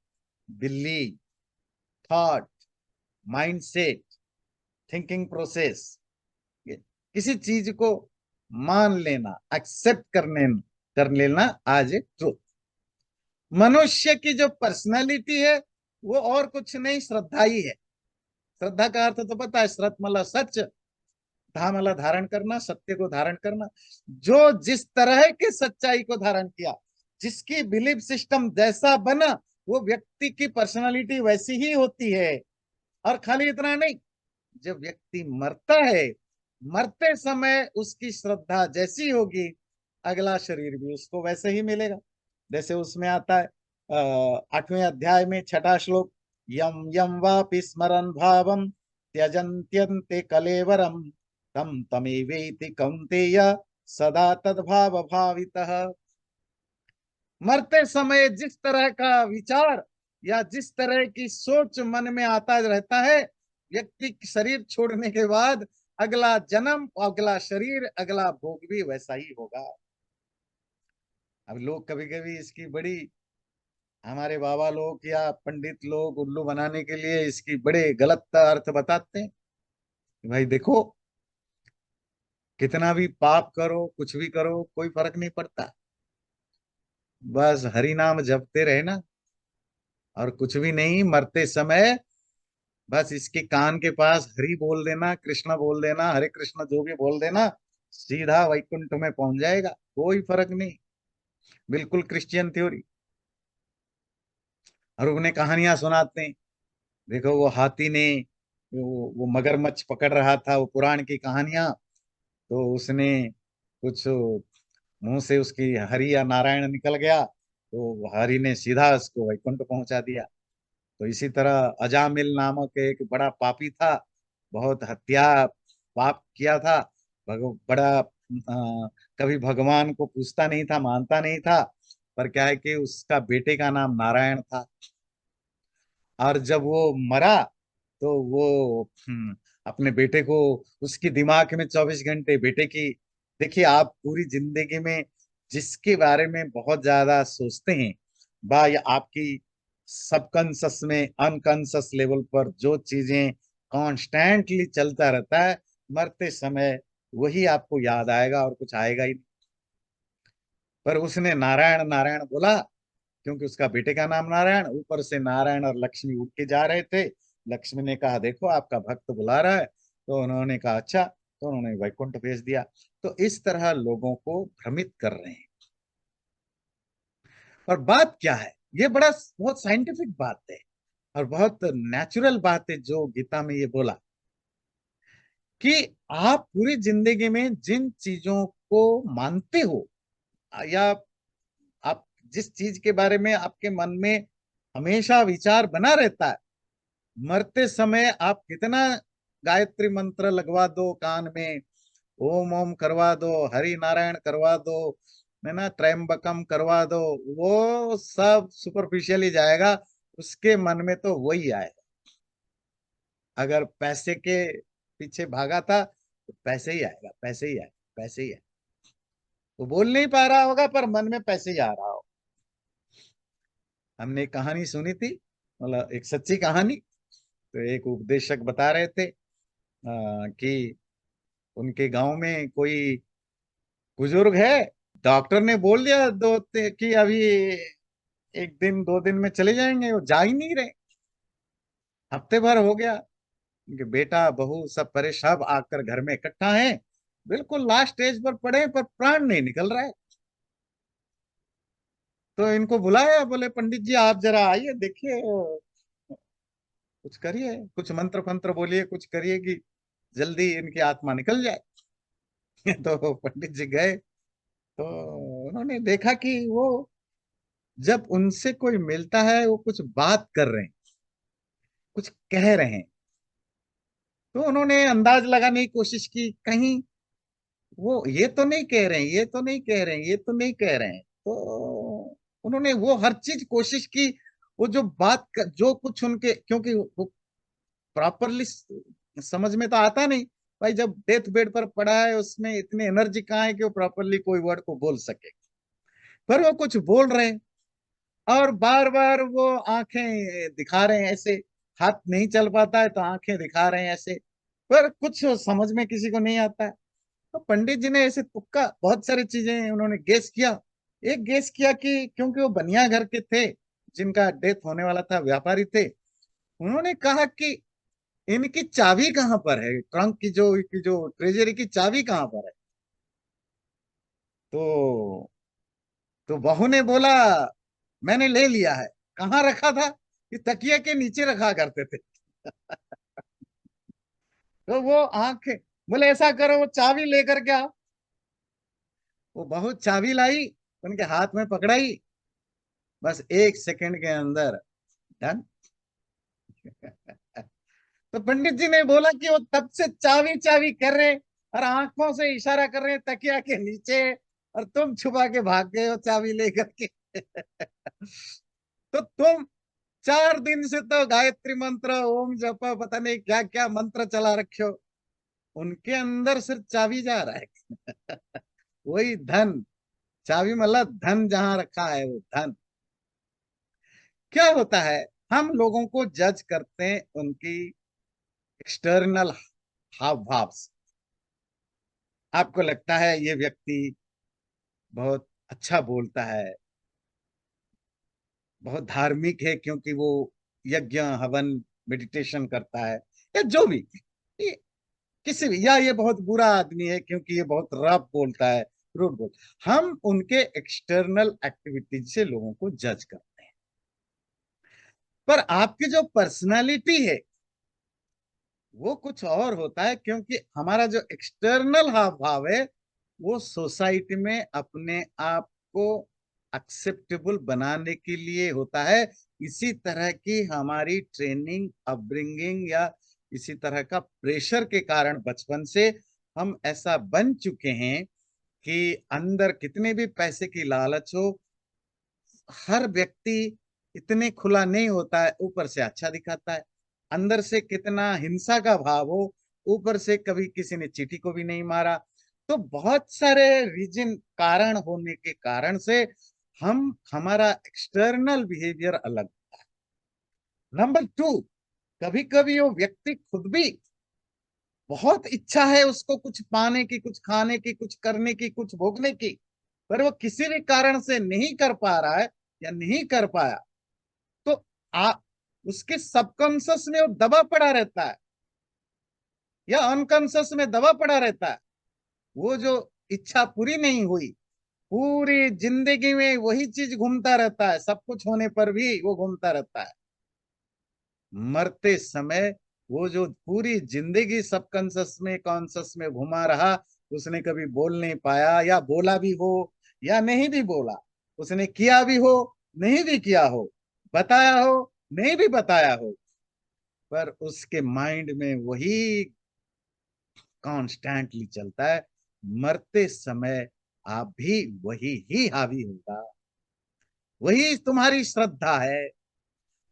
believe, thought, mindset, thinking process, किसी चीज को मान लेना, एक्सेप्ट कर लेना आज ए ट्रूथ। मनुष्य की जो पर्सनालिटी है, वो और कुछ नहीं, श्रद्धा ही है। श्रद्धा का अर्थ तो पता है, श्रद्ध मतलब सच, धा मतलब धारण करना, सत्य को धारण करना। जो जिस तरह के सच्चाई को धारण किया, जिसकी बिलीफ सिस्टम जैसा बना, वो व्यक्ति की पर्सनालिटी वैसी ही होती है। और खाली इतना नहीं, जब व्यक्ति मरता है, मरते समय उसकी श्रद्धा जैसी होगी, अगला शरीर भी उसको वैसे ही मिलेगा। जैसे उसमें आता है 8वें अध्याय में 6ठा श्लोक, यम यम वापि स्मरन् भावम त्यजन्त्यन्ते कलेवरम तम तमेवेति कौन्तेय सदा तद्भाव भावितः। मरते समय जिस तरह का विचार या जिस तरह की सोच मन में आता रहता है, व्यक्ति शरीर छोड़ने के बाद अगला जन्म, अगला शरीर, अगला भोग भी वैसा ही होगा। अब लोग कभी कभी इसकी बड़ी, हमारे बाबा लोग या पंडित लोग उल्लू बनाने के लिए इसकी बड़े गलत अर्थ बताते हैं कि भाई देखो, कितना भी पाप करो, कुछ भी करो, कोई फर्क नहीं पड़ता, बस हरि नाम जपते रहे ना, और कुछ भी नहीं, मरते समय बस इसके कान के पास हरि बोल देना, कृष्ण बोल देना, हरे कृष्ण जो भी बोल देना, सीधा वैकुंठ में पहुंच जाएगा, कोई फर्क नहीं। बिल्कुल क्रिश्चियन थ्योरी। और उन्हें कहानियां सुनाते हैं, देखो वो हाथी ने वो मगरमच्छ पकड़ रहा था, वो पुराण की कहानियां, तो उसने कुछ मुंह से उसकी हरि या नारायण निकल गया, तो हरि ने सीधा उसको वैकुंठ पहुंचा दिया। तो इसी तरह अजामिल नामक एक बड़ा पापी था, बहुत हत्या पाप किया था, बड़ा कभी भगवान को पूछता नहीं था, मानता नहीं था, पर क्या है कि उसका बेटे का नाम नारायण था। और जब वो मरा, तो वो अपने बेटे को, उसकी दिमाग में 24 घंटे बेटे की, देखिए आप पूरी जिंदगी में जिसके बारे में बहुत ज्यादा सोचते हैं, बा या आपकी सबकॉन्शस में, अनकॉन्शस लेवल पर जो चीजें कॉन्स्टेंटली चलता रहता है, मरते समय वही आपको याद आएगा और कुछ आएगा ही नहीं। पर उसने नारायण नारायण बोला, क्योंकि उसका बेटे का नाम नारायण, ऊपर से नारायण और लक्ष्मी उठ के जा रहे थे। लक्ष्मी ने कहा देखो आपका भक्त बुला रहा है, तो उन्होंने कहा अच्छा, तो उन्होंने वैकुंठ भेज दिया। तो इस तरह लोगों को भ्रमित कर रहे हैं। और बात क्या है, ये बड़ा बहुत साइंटिफिक बात है और बहुत नेचुरल बात है जो गीता में ये बोला कि आप पूरी जिंदगी में जिन चीजों को मानते हो, या आप जिस चीज के बारे में आपके मन में हमेशा विचार बना रहता है, मरते समय आप कितना गायत्री मंत्र लगवा दो कान में, ओम ओम करवा दो, हरि नारायण करवा दो, है ना, त्रयंबकम करवा दो, वो सब सुपरफिशियली जाएगा। उसके मन में तो वही आएगा। अगर पैसे के पीछे भागा था तो पैसे ही आएगा, पैसे ही आएगा, पैसे ही आएगा। वो बोल नहीं पा रहा होगा पर मन में पैसे ही आ रहा हो। हमने एक कहानी सुनी थी, मतलब एक सच्ची कहानी। तो एक उपदेशक बता रहे थे कि उनके गांव में कोई बुजुर्ग है। डॉक्टर ने बोल दिया कि अभी एक दिन दो दिन में चले जाएंगे, वो जा ही नहीं रहे। हफ्ते भर हो गया, उनके बेटा बहू सब परेशान आकर घर में इकट्ठा हैं, बिल्कुल लास्ट स्टेज पर पड़े पर प्राण नहीं निकल रहा है। तो इनको बुलाया, बोले पंडित जी आप जरा आइए देखिए, कुछ करिए, कुछ मंत्र फंत्र बोलिए, कुछ करिए कि जल्दी इनकी आत्मा निकल जाए। तो पंडित जी गए, तो उन्होंने देखा कि वो जब उनसे कोई मिलता है वो कुछ बात कर रहे हैं, कुछ कह रहे हैं। तो उन्होंने अंदाज लगाने की कोशिश की, कहीं वो ये तो नहीं कह रहे हैं, ये तो नहीं कह रहे हैं, ये तो नहीं कह रहे हैं। तो उन्होंने वो हर चीज कोशिश की, वो जो जो कुछ उनके, क्योंकि वो प्रॉपरली समझ में तो आता नहीं भाई, जब डेथ बेड पर पड़ा है उसमें इतनी एनर्जी कहाँ है कि वो प्रॉपरली कोई वर्ड को बोल सके। पर वो कुछ बोल रहे हैं, और बार बार वो आंखें दिखा रहे हैं ऐसे। हाथ नहीं चल पाता है तो आंखें दिखा रहे हैं ऐसे, पर कुछ समझ में किसी को नहीं आता है। तो पंडित जी ने ऐसे तुक्का बहुत सारी चीजें उन्होंने गेस किया। एक गेस किया कि क्योंकि वो बनिया घर के थे, जिनका डेथ होने वाला था, व्यापारी थे। उन्होंने कहा कि इनकी चाबी कहाँ पर है, ट्रंक की जो ट्रेजरी की चाबी कहाँ पर है। तो बहू ने बोला मैंने ले लिया है। कहाँ रखा था? कि तकिया के नीचे रखा करते थे। तो वो आंखें, बोले ऐसा करो वो चाबी लेकर के आओ। वो बहू चाबी लाई, उनके हाथ में पकड़ाई, बस एक सेकंड के अंदर डन। तो पंडित जी ने बोला कि वो तब से चाबी चाबी कर रहे हैं, और आंखों से इशारा कर रहे हैं तकिया के नीचे, और तुम छुपा के भाग गए हो चाबी लेकर के। तो तुम 4 दिन से तो गायत्री मंत्र, ओम जप, पता नहीं क्या क्या मंत्र चला रखे हो, उनके अंदर सिर्फ चाबी जा रहा है। वही धन, चाबी मतलब धन जहां रखा है वो धन। क्या होता है, हम लोगों को जज करते हैं उनकी एक्सटर्नल हाव भाव से। आपको लगता है ये व्यक्ति बहुत अच्छा बोलता है, बहुत धार्मिक है क्योंकि वो यज्ञ हवन मेडिटेशन करता है, या जो भी, ये किसी भी, या ये बहुत बुरा आदमी है क्योंकि ये बहुत रफ बोलता है, रूड बोल। हम उनके एक्सटर्नल एक्टिविटीज से लोगों को जज करते हैं। पर आपकी जो पर्सनालिटी है वो कुछ और होता है, क्योंकि हमारा जो एक्सटर्नल हाव भाव है वो सोसाइटी में अपने आप को एक्सेप्टेबल बनाने के लिए होता है। इसी तरह की हमारी ट्रेनिंग, अपब्रिंगिंग, या इसी तरह का प्रेशर के कारण बचपन से हम ऐसा बन चुके हैं कि अंदर कितने भी पैसे की लालच हो, हर व्यक्ति इतने खुला नहीं होता है, ऊपर से अच्छा दिखाता है। अंदर से कितना हिंसा का भाव हो, ऊपर से कभी किसी ने चींटी को भी नहीं मारा। तो बहुत सारे रीजन, कारण होने के कारण से हम, हमारा एक्सटर्नल बिहेवियर अलग। नंबर टू, कभी कभी वो व्यक्ति खुद भी बहुत इच्छा है उसको कुछ पाने की, कुछ खाने की, कुछ करने की, कुछ भोगने की, पर वो किसी भी कारण से नहीं कर पा रहा है या नहीं कर पाया। तो आ, उसके सबकॉन्शियस में वो दबा पड़ा रहता है, या अनकॉन्शियस में दबा पड़ा रहता है। वो जो इच्छा पूरी नहीं हुई, पूरी जिंदगी में वही चीज घूमता रहता है, सब कुछ होने पर भी वो घूमता रहता है। मरते समय वो जो पूरी जिंदगी सबकॉन्शस में कॉन्शस में घुमा रहा, उसने कभी बोल नहीं पाया, या बोला भी हो या नहीं भी बोला, उसने किया भी हो नहीं भी किया हो, बताया हो नहीं भी बताया हो, पर उसके माइंड में वही कॉन्स्टेंटली चलता है। मरते समय आप भी वही ही हावी होगा। वही तुम्हारी श्रद्धा है,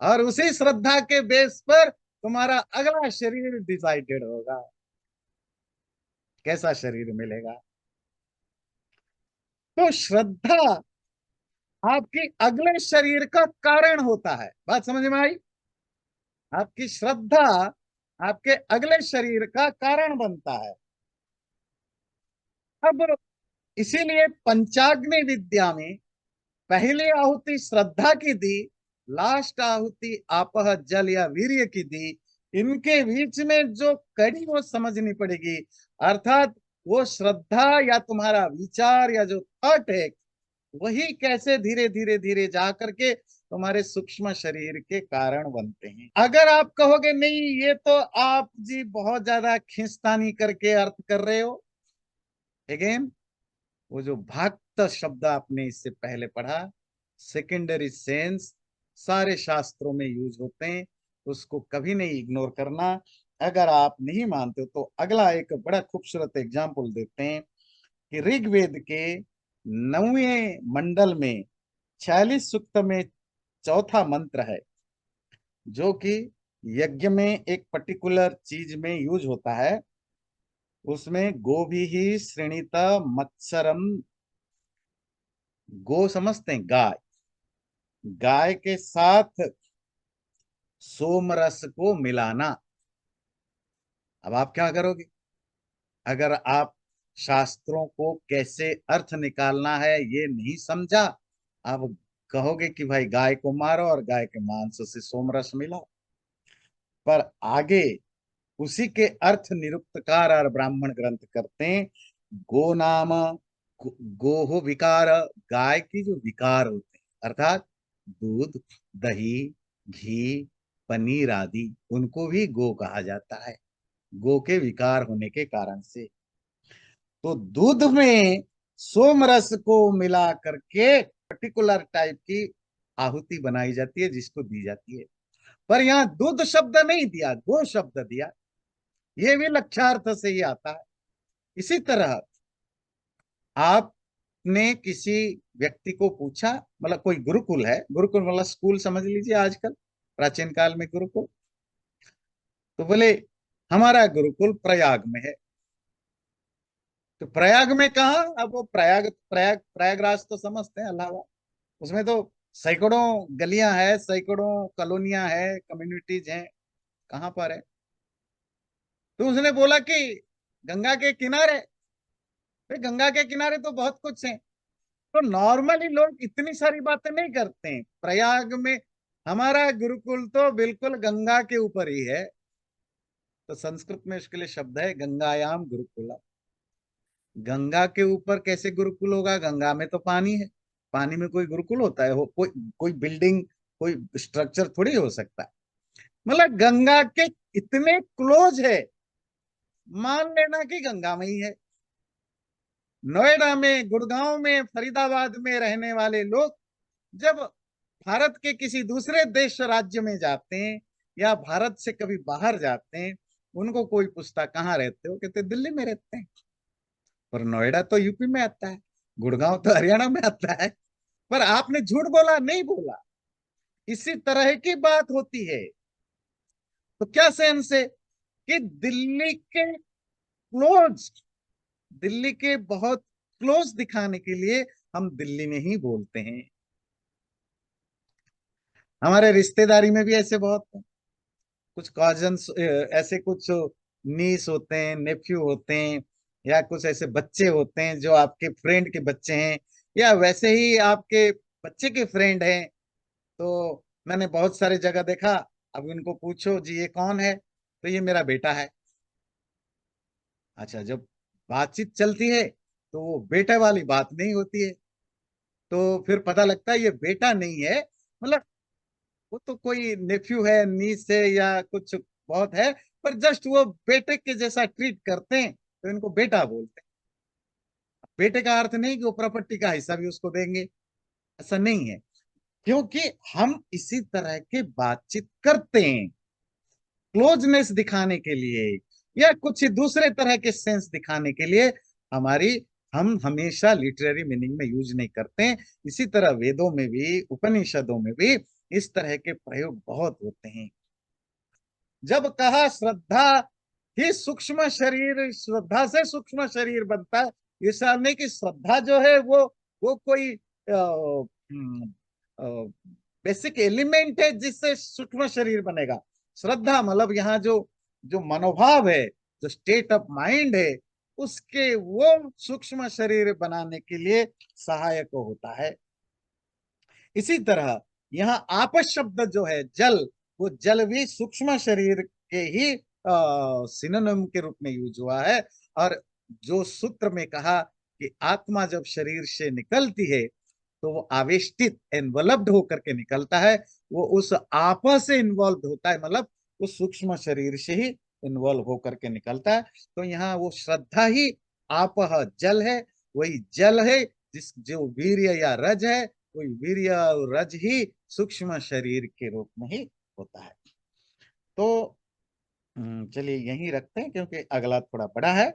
और उसी श्रद्धा के बेस पर तुम्हारा अगला शरीर डिसाइडेड होगा, कैसा शरीर मिलेगा। तो श्रद्धा आपकी अगले शरीर का कारण होता है। बात समझ में आई? आपकी श्रद्धा आपके अगले शरीर का कारण बनता है। अब इसीलिए पंचाग्नि विद्या में पहली आहुति श्रद्धा की दी, लास्ट आहुति आपह जल या वीर्य की दी। इनके बीच में जो कड़ी वो समझनी पड़ेगी, अर्थात वो श्रद्धा या तुम्हारा विचार या जो थॉट है, वही कैसे धीरे धीरे धीरे जा करके तुम्हारे सूक्ष्म शरीर के कारण बनते हैं। अगर आप कहोगे नहीं ये तो आप जी बहुत ज्यादा खींचतानी करके अर्थ कर रहे हो, अगेन वो जो भक्त शब्द आपने इससे पहले पढ़ा, सेकेंडरी सेंस सारे शास्त्रों में यूज होते हैं, उसको कभी नहीं इग्नोर करना। अगर आप नहीं मानते हो तो अगला एक बड़ा खूबसूरत एग्जाम्पल देते हैं कि ऋग्वेद के 9वें मंडल में 46 सूक्त में चौथा मंत्र है, जो कि यज्ञ में एक पर्टिकुलर चीज में यूज होता है। उसमें गो भी ही श्रेणीत मत्सरम, गो समझते हैं गाय, गाय के साथ सोमरस को मिलाना। अब आप क्या करोगे? अगर आप शास्त्रों को कैसे अर्थ निकालना है ये नहीं समझा, आप कहोगे कि भाई गाय को मारो और गाय के मांस से सोमरस मिलाओ। पर आगे उसी के अर्थ निरुक्तकार और ब्राह्मण ग्रंथ करते हैं। गो नाम गोहो विकार, गाय की जो विकार होते हैं अर्थात दूध, दही, घी, पनीर आदि, उनको भी गो कहा जाता है, गो के विकार होने के कारण से। तो दूध में सोमरस को मिला करके पर्टिकुलर टाइप की आहुति बनाई जाती है, जिसको दी जाती है। पर यहाँ दूध शब्द नहीं दिया, गो शब्द दिया, ये भी लक्ष्यार्थ से ही आता है। इसी तरह आपने किसी व्यक्ति को पूछा, मतलब कोई गुरुकुल है, गुरुकुल मतलब स्कूल समझ लीजिए आजकल, प्राचीन काल में गुरुकुल, तो बोले हमारा गुरुकुल प्रयाग में है। तो प्रयाग में कहा? अब वो प्रयाग प्रयाग प्रयागराज तो समझते हैं, इलाहाबाद, उसमें तो सैकड़ों गलियां हैं, सैकड़ों कॉलोनियां हैं, कम्युनिटीज हैं, कहाँ पर है? तो उसने बोला कि गंगा के किनारे। भाई गंगा के किनारे तो बहुत कुछ है। तो नॉर्मली लोग इतनी सारी बातें नहीं करते हैं। प्रयाग में हमारा गुरुकुल तो बिल्कुल गंगा के ऊपर ही है। तो संस्कृत में उसके लिए शब्द है गंगायाम गुरुकुला। गंगा के ऊपर कैसे गुरुकुल होगा? गंगा में तो पानी है, पानी में कोई गुरुकुल होता है? कोई कोई बिल्डिंग, कोई स्ट्रक्चर थोड़ी हो सकता है। मतलब गंगा के इतने क्लोज है, मान लेना कि गंगा में ही है। नोएडा में, गुड़गांव में, फरीदाबाद में रहने वाले लोग जब भारत के किसी दूसरे देश राज्य में जाते हैं या भारत से कभी बाहर जाते हैं, उनको कोई पूछता कहाँ रहते हो, कहते दिल्ली में रहते हैं। पर नोएडा तो यूपी में आता है, गुड़गांव तो हरियाणा में आता है। पर आपने झूठ बोला, नहीं बोला। इसी तरह की बात होती है। तो क्या सेंस है कि दिल्ली के क्लोज, दिल्ली के बहुत क्लोज दिखाने के लिए हम दिल्ली में ही बोलते हैं। हमारे रिश्तेदारी में भी ऐसे बहुत कुछ कॉजन्स, ऐसे कुछ नीस होते हैं, नेफ्यू होते हैं, या कुछ ऐसे बच्चे होते हैं जो आपके फ्रेंड के बच्चे हैं, या वैसे ही आपके बच्चे के फ्रेंड हैं। तो मैंने बहुत सारे जगह देखा, अब इनको पूछो जी ये कौन है, तो ये मेरा बेटा है। अच्छा, जब बातचीत चलती है तो वो बेटे वाली बात नहीं होती है, तो फिर पता लगता है ये बेटा नहीं है, मतलब वो तो कोई नेफ्यू है, नीस है, या कुछ बहुत है, पर जस्ट वो बेटे के जैसा ट्रीट करते हैं तो इनको बेटा बोलते हैं। बेटे का अर्थ नहीं कि वो प्रॉपर्टी का हिस्सा भी उसको देंगे, ऐसा नहीं है, क्योंकि हम इसी तरह के बातचीत करते हैं क्लोजनेस दिखाने के लिए या कुछ दूसरे तरह के सेंस दिखाने के लिए। हमारी हम हमेशा लिटरेरी मीनिंग में यूज नहीं करते हैं। इसी तरह वेदों में भी उपनिषदों में भी इस तरह के प्रयोग बहुत होते हैं। जब कहा श्रद्धा ही सूक्ष्म शरीर, श्रद्धा से सूक्ष्म शरीर बनता है, ऐसा नहीं कि श्रद्धा जो है वो कोई बेसिक एलिमेंट है जिससे सूक्ष्म शरीर बनेगा। श्रद्धा मतलब यहाँ जो जो मनोभाव है, जो स्टेट ऑफ माइंड है, उसके वो सूक्ष्म शरीर बनाने के लिए सहायक होता है। इसी तरह यहाँ आपस शब्द जो है जल, वो जल भी सूक्ष्म शरीर के ही सिनोनिम के रूप में यूज हुआ है। और जो सूत्र में कहा कि आत्मा जब शरीर से निकलती है तो वो आवेष्टित एनवलप्ड होकर के निकलता है, वो उस आपा से इन्वॉल्व होता है, मतलब उस सूक्ष्म शरीर से ही इन्वॉल्व होकर के निकलता है। तो यहाँ वो श्रद्धा ही आपह जल है, वही जल है जिस जो वीर्य या रज है, वही वीर्य और रज ही सूक्ष्म शरीर के रूप में ही होता है। तो चलिए यहीं रखते हैं क्योंकि अगला थोड़ा बड़ा है।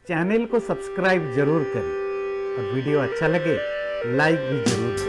चैनल को सब्सक्राइब जरूर करें और वीडियो अच्छा लगे लाइक भी जरूर करें।